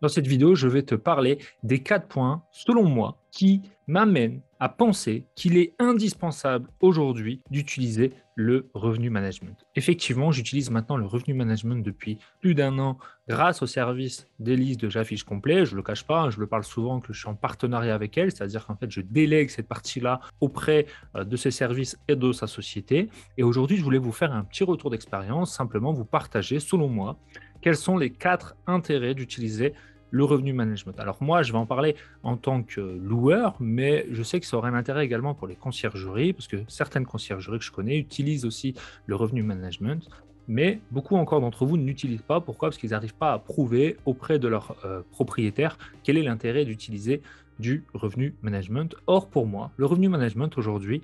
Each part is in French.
Dans cette vidéo, je vais te parler des 4 points, selon moi, qui m'amènent à penser qu'il est indispensable aujourd'hui d'utiliser le revenu management. Effectivement, j'utilise maintenant le revenu management depuis plus d'un an grâce au service d'Élise de J'affiche complet. Je ne le cache pas, hein, je le parle souvent que je suis en partenariat avec elle, c'est-à-dire qu'en fait, je délègue cette partie-là auprès de ses services et de sa société. Et aujourd'hui, je voulais vous faire un petit retour d'expérience, simplement vous partager, selon moi, quels sont les 4 intérêts d'utiliser le revenu management. Alors moi, je vais en parler en tant que loueur, mais je sais que ça aurait un intérêt également pour les conciergeries, parce que certaines conciergeries que je connais utilisent aussi le revenu management, mais beaucoup encore d'entre vous ne l'utilisent pas. Pourquoi? Parce qu'ils n'arrivent pas à prouver auprès de leurs propriétaires quel est l'intérêt d'utiliser du revenu management. Or, pour moi, le revenu management aujourd'hui,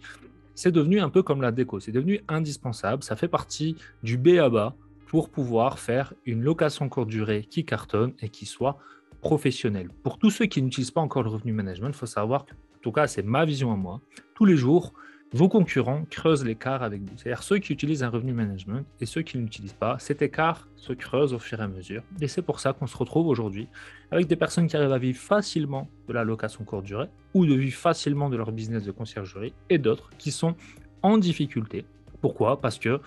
c'est devenu un peu comme la déco, c'est devenu indispensable, ça fait partie du b.a.-ba pour pouvoir faire une location courte durée qui cartonne et qui soit professionnelle. Pour tous ceux qui n'utilisent pas encore le revenu management, il faut savoir que, en tout cas, c'est ma vision à moi, tous les jours, vos concurrents creusent l'écart avec vous. C'est-à-dire ceux qui utilisent un revenu management et ceux qui ne l'utilisent pas, cet écart se creuse au fur et à mesure. Et c'est pour ça qu'on se retrouve aujourd'hui avec des personnes qui arrivent à vivre facilement de la location courte durée ou de vivre facilement de leur business de conciergerie et d'autres qui sont en difficulté. Pourquoi? Parce que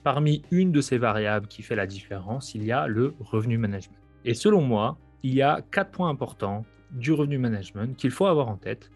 parmi une de ces variables qui fait la différence, il y a le revenu management. Et selon moi, il y a 4 points importants du revenu management qu'il faut avoir en tête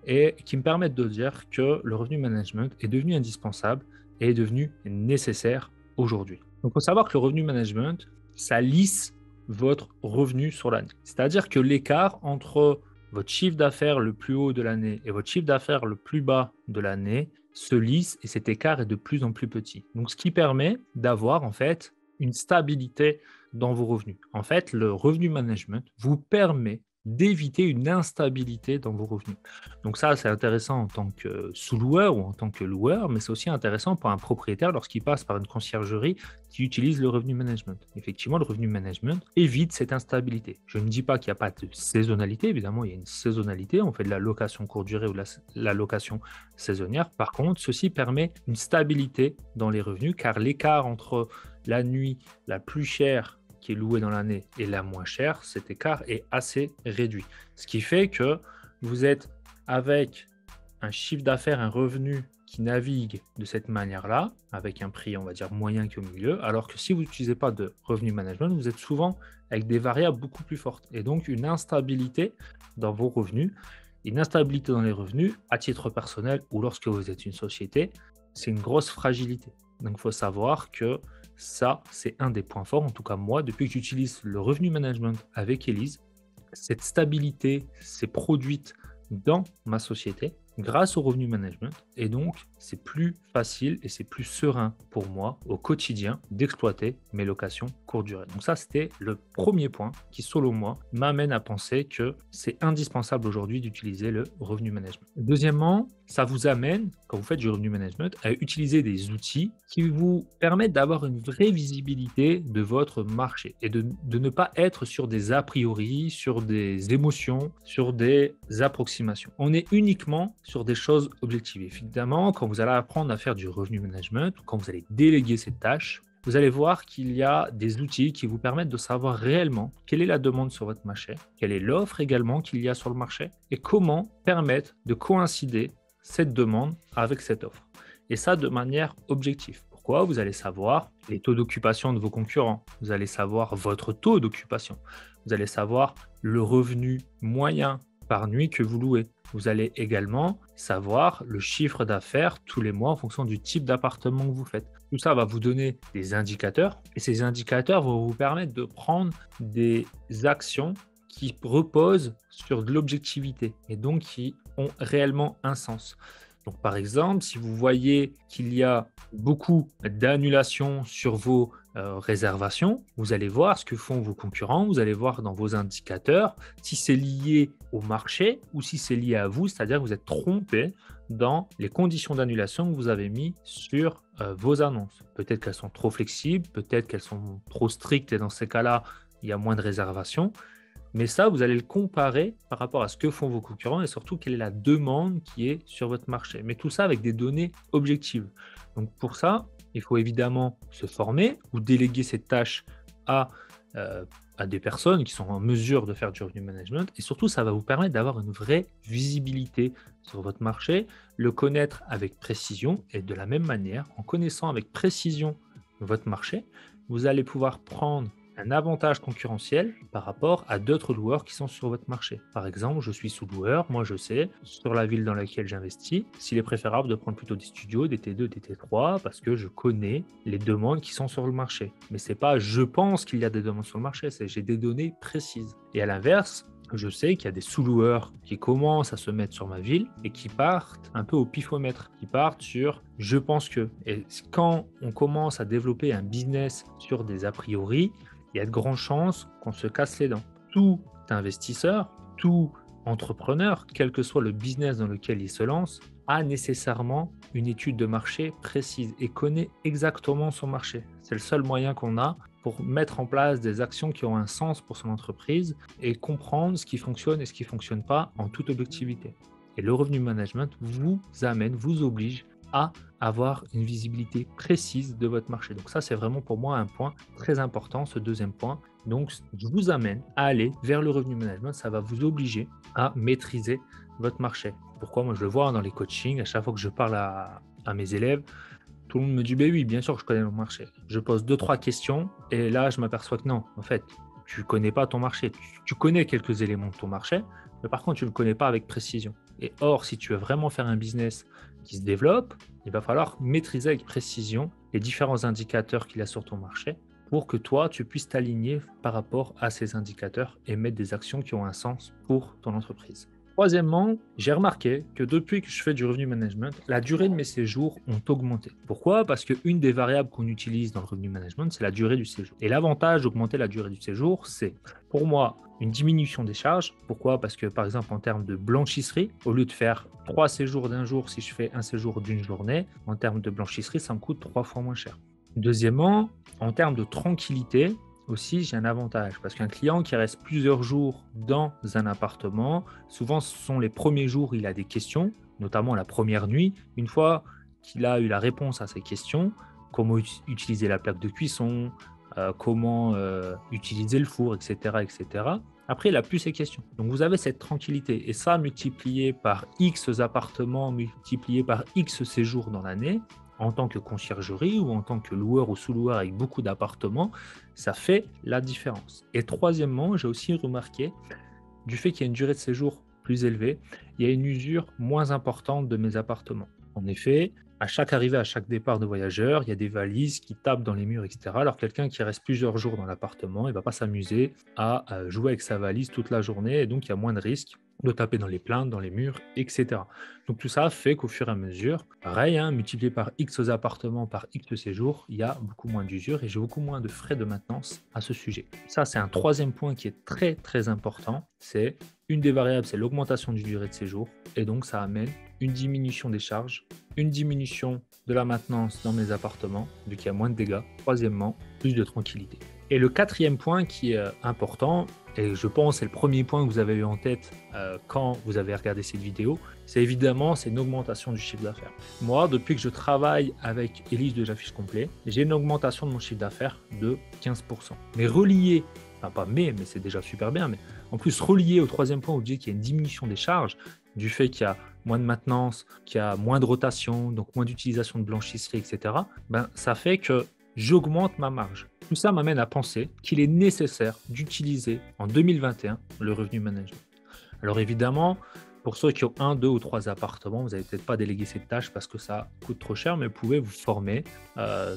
et qui me permettent de dire que le revenu management est devenu indispensable et est devenu nécessaire aujourd'hui. Donc, il faut savoir que le revenu management, ça lisse votre revenu sur l'année. C'est-à-dire que l'écart entre votre chiffre d'affaires le plus haut de l'année et votre chiffre d'affaires le plus bas de l'année se lisse et cet écart est de plus en plus petit. Donc, ce qui permet d'avoir en fait une stabilité dans vos revenus. En fait, le revenu management vous permet d'éviter une instabilité dans vos revenus. Donc ça, c'est intéressant en tant que sous-loueur ou en tant que loueur, mais c'est aussi intéressant pour un propriétaire lorsqu'il passe par une conciergerie qui utilise le revenu management. Effectivement, le revenu management évite cette instabilité. Je ne dis pas qu'il n'y a pas de saisonnalité, évidemment, il y a une saisonnalité, on fait de la location courte durée ou la location saisonnière. Par contre, ceci permet une stabilité dans les revenus car l'écart entre la nuit la plus chère qui est louée dans l'année et la moins chère, cet écart est assez réduit. Ce qui fait que vous êtes avec un chiffre d'affaires, un revenu qui navigue de cette manière-là, avec un prix, on va dire, moyen qu'au milieu, alors que si vous n'utilisez pas de revenu management, vous êtes souvent avec des variables beaucoup plus fortes et donc une instabilité dans vos revenus. Une instabilité dans les revenus, à titre personnel ou lorsque vous êtes une société, c'est une grosse fragilité. Donc, il faut savoir que ça, c'est un des points forts. En tout cas, moi, depuis que j'utilise le revenu management avec Élise, cette stabilité s'est produite dans ma société grâce au revenu management et donc c'est plus facile et c'est plus serein pour moi au quotidien d'exploiter mes locations courte durée. Donc ça, c'était le premier point qui, selon moi, m'amène à penser que c'est indispensable aujourd'hui d'utiliser le revenu management. Deuxièmement, ça vous amène, quand vous faites du revenu management, à utiliser des outils qui vous permettent d'avoir une vraie visibilité de votre marché et de ne pas être sur des a priori, sur des émotions, sur des approximations. On est uniquement sur des choses objectives. Évidemment, quand vous allez apprendre à faire du revenu management, ou quand vous allez déléguer ces tâches, vous allez voir qu'il y a des outils qui vous permettent de savoir réellement quelle est la demande sur votre marché, quelle est l'offre également qu'il y a sur le marché et comment permettre de coïncider cette demande avec cette offre. Et ça de manière objective. Pourquoi? Vous allez savoir les taux d'occupation de vos concurrents, vous allez savoir votre taux d'occupation, vous allez savoir le revenu moyen par nuit que vous louez. Vous allez également savoir le chiffre d'affaires tous les mois en fonction du type d'appartement que vous faites. Tout ça va vous donner des indicateurs et ces indicateurs vont vous permettre de prendre des actions qui reposent sur de l'objectivité et donc qui ont réellement un sens. Donc, par exemple, si vous voyez qu'il y a beaucoup d'annulations sur vos réservations, vous allez voir ce que font vos concurrents, vous allez voir dans vos indicateurs si c'est lié au marché ou si c'est lié à vous, c'est-à-dire que vous êtes trompé dans les conditions d'annulation que vous avez mis sur vos annonces. Peut-être qu'elles sont trop flexibles, peut-être qu'elles sont trop strictes et dans ces cas-là, il y a moins de réservations. Mais ça, vous allez le comparer par rapport à ce que font vos concurrents et surtout quelle est la demande qui est sur votre marché. Mais tout ça avec des données objectives. Donc pour ça, il faut évidemment se former ou déléguer cette tâche à à des personnes qui sont en mesure de faire du revenu management et surtout, ça va vous permettre d'avoir une vraie visibilité sur votre marché, le connaître avec précision et de la même manière, en connaissant avec précision votre marché, vous allez pouvoir prendre un avantage concurrentiel par rapport à d'autres loueurs qui sont sur votre marché. Par exemple, je suis sous-loueur, moi je sais, sur la ville dans laquelle j'investis, s'il est préférable de prendre plutôt des studios, des T2, des T3, parce que je connais les demandes qui sont sur le marché. Mais c'est pas je pense qu'il y a des demandes sur le marché, c'est j'ai des données précises. Et à l'inverse, je sais qu'il y a des sous-loueurs qui commencent à se mettre sur ma ville et qui partent un peu au pifomètre, qui partent sur je pense que. Et quand on commence à développer un business sur des a priori, il y a de grandes chances qu'on se casse les dents. Tout investisseur, tout entrepreneur, quel que soit le business dans lequel il se lance, a nécessairement une étude de marché précise et connaît exactement son marché. C'est le seul moyen qu'on a pour mettre en place des actions qui ont un sens pour son entreprise et comprendre ce qui fonctionne et ce qui ne fonctionne pas en toute objectivité. Et le revenu management vous amène, vous oblige à avoir une visibilité précise de votre marché. Donc ça, c'est vraiment pour moi un point très important, ce deuxième point. Donc, je vous amène à aller vers le revenu management. Ça va vous obliger à maîtriser votre marché. Pourquoi? Moi, je le vois dans les coachings. À chaque fois que je parle à mes élèves, tout le monde me dit, ben oui, bien sûr que je connais mon marché. Je pose 2-3 questions et là, je m'aperçois que non, en fait, tu ne connais pas ton marché. Tu connais quelques éléments de ton marché, mais par contre, tu ne le connais pas avec précision. Et or, si tu veux vraiment faire un business qui se développe, il va falloir maîtriser avec précision les différents indicateurs qu'il y a sur ton marché pour que toi, tu puisses t'aligner par rapport à ces indicateurs et mettre des actions qui ont un sens pour ton entreprise. Troisièmement, j'ai remarqué que depuis que je fais du revenu management, la durée de mes séjours ont augmenté. Pourquoi? Parce qu'une des variables qu'on utilise dans le revenu management, c'est la durée du séjour. Et l'avantage d'augmenter la durée du séjour, c'est pour moi une diminution des charges. Pourquoi? Parce que par exemple, en termes de blanchisserie, au lieu de faire 3 séjours d'un jour, si je fais un séjour d'une journée, en termes de blanchisserie, ça me coûte 3 fois moins cher. Deuxièmement, en termes de tranquillité, aussi, j'ai un avantage parce qu'un client qui reste plusieurs jours dans un appartement, souvent ce sont les premiers jours où il a des questions, notamment la première nuit. Une fois qu'il a eu la réponse à ces questions, comment utiliser la plaque de cuisson, comment utiliser le four, etc., etc. Après, il n'a plus ces questions. Donc, vous avez cette tranquillité. Et ça, multiplié par X appartements, multiplié par X séjours dans l'année, en tant que conciergerie ou en tant que loueur ou sous-loueur avec beaucoup d'appartements, ça fait la différence. Et troisièmement, j'ai aussi remarqué, du fait qu'il y a une durée de séjour plus élevée, il y a une usure moins importante de mes appartements. En effet, à chaque arrivée, à chaque départ de voyageurs, il y a des valises qui tapent dans les murs, etc. Alors quelqu'un qui reste plusieurs jours dans l'appartement, il ne va pas s'amuser à jouer avec sa valise toute la journée et donc il y a moins de risques de taper dans les plaintes, dans les murs, etc. Donc tout ça fait qu'au fur et à mesure, pareil, multiplié par X appartements, par X séjours, il y a beaucoup moins d'usure et j'ai beaucoup moins de frais de maintenance à ce sujet. Ça, c'est un troisième point qui est très très important. C'est une des variables, c'est l'augmentation du durée de séjour et donc ça amène une diminution des charges, une diminution de la maintenance dans mes appartements, vu qu'il y a moins de dégâts. Troisièmement, plus de tranquillité. Et le quatrième point qui est important, et je pense c'est le premier point que vous avez eu en tête quand vous avez regardé cette vidéo, c'est évidemment une augmentation du chiffre d'affaires. Moi, depuis que je travaille avec Élise de J'affiche Complet, j'ai une augmentation de mon chiffre d'affaires de 15%. Mais relié, enfin pas mais c'est déjà super bien, mais en plus relié au troisième point où vous dites qu'il y a une diminution des charges, du fait qu'il y a moins de maintenance, qu'il y a moins de rotation, donc moins d'utilisation de blanchisserie, etc., ça fait que j'augmente ma marge. Tout ça m'amène à penser qu'il est nécessaire d'utiliser en 2021 le revenu management. Alors évidemment, pour ceux qui ont 1, 2 ou 3 appartements, vous n'allez peut-être pas déléguer cette tâche parce que ça coûte trop cher, mais vous pouvez vous former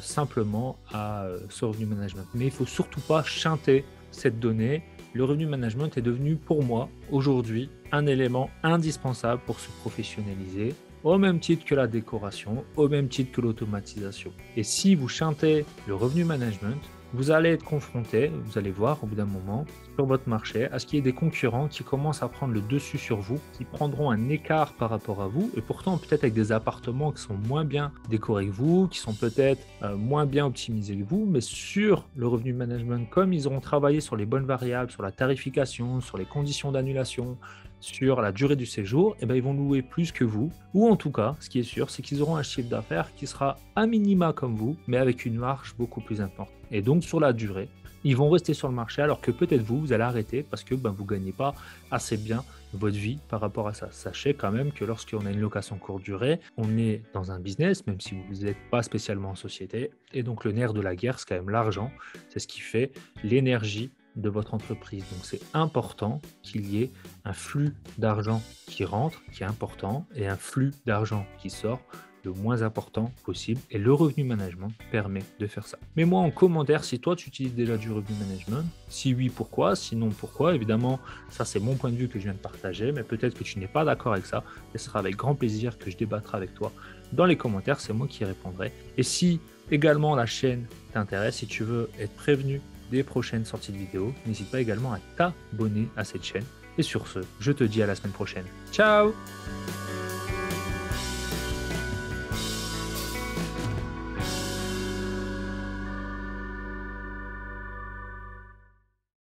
simplement à ce revenu management. Mais il ne faut surtout pas chanter cette donnée. Le revenu management est devenu pour moi aujourd'hui un élément indispensable pour se professionnaliser, au même titre que la décoration, au même titre que l'automatisation. Et si vous chantez le revenu management, vous allez être confronté, vous allez voir au bout d'un moment, sur votre marché, à ce qu'il y ait des concurrents qui commencent à prendre le dessus sur vous, qui prendront un écart par rapport à vous, et pourtant peut-être avec des appartements qui sont moins bien décorés que vous, qui sont peut-être moins bien optimisés que vous, mais sur le revenu management, comme ils auront travaillé sur les bonnes variables, sur la tarification, sur les conditions d'annulation, sur la durée du séjour, ils vont louer plus que vous, ou en tout cas, ce qui est sûr, c'est qu'ils auront un chiffre d'affaires qui sera à minima comme vous, mais avec une marge beaucoup plus importante. Et donc, sur la durée, ils vont rester sur le marché alors que peut-être vous allez arrêter parce que vous ne gagnez pas assez bien votre vie par rapport à ça. Sachez quand même que lorsqu'on a une location courte durée, on est dans un business, même si vous n'êtes pas spécialement en société. Et donc le nerf de la guerre, c'est quand même l'argent. C'est ce qui fait l'énergie de votre entreprise. Donc c'est important qu'il y ait un flux d'argent qui rentre, qui est important, et un flux d'argent qui sort le moins important possible. Et le revenu management permet de faire ça. Mets-moi en commentaire si toi tu utilises déjà du revenu management. Si oui, pourquoi? Sinon, pourquoi? Évidemment, ça c'est mon point de vue que je viens de partager, mais peut-être que tu n'es pas d'accord avec ça. Et ce sera avec grand plaisir que je débattrai avec toi dans les commentaires. C'est moi qui y répondrai. Et si également la chaîne t'intéresse, si tu veux être prévenu des prochaines sorties de vidéos, n'hésite pas également à t'abonner à cette chaîne. Et sur ce, je te dis à la semaine prochaine. Ciao!